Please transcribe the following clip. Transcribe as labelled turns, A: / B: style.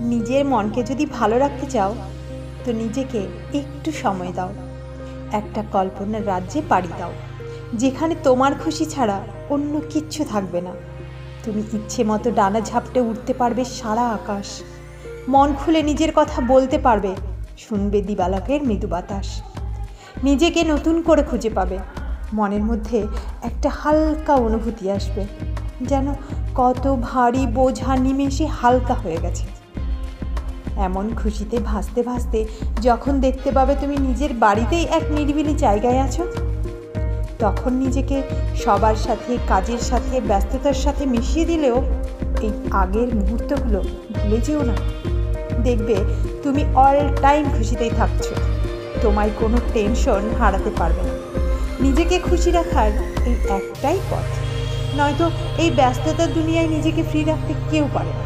A: নিজের মনকে যদি ভালো রাখতে চাও তো নিজেকে একটু সময় দাও, একটা কল্পনার রাজ্যে পাড়ি দাও, যেখানে তোমার খুশি ছাড়া অন্য কিচ্ছু থাকবে না। তুমি ইচ্ছে মতো ডানা ঝাপটে উঠতে পারবে সারা আকাশ, মন খুলে নিজের কথা বলতে পারবে, শুনবে দিবালোকের মৃদু বাতাস। নিজেকে নতুন করে খুঁজে পাবে, মনের মধ্যে একটা হালকা অনুভূতি আসবে, যেন কত ভারী বোঝা নিমেষে হালকা হয়ে গেছে। এমন খুশিতে ভাসতে ভাসতে যখন দেখতে পাবে তুমি নিজের বাড়িতেই এক নিরিবিলি জায়গায় আছো, তখন নিজেকে সবার সাথে, কাজের সাথে, ব্যস্ততার সাথে মিশিয়ে দিলেও এই আগের মুহূর্তগুলো ভুলে যেও না। দেখবে তুমি অল টাইম খুশিতেই থাকছো, তোমায় কোনো টেনশন হারাতে পারবে না। নিজেকে খুশি রাখার এই একটাই পথ, নয়তো এই ব্যস্ততার দুনিয়ায় নিজেকে ফ্রি রাখতে কেউ পারে না।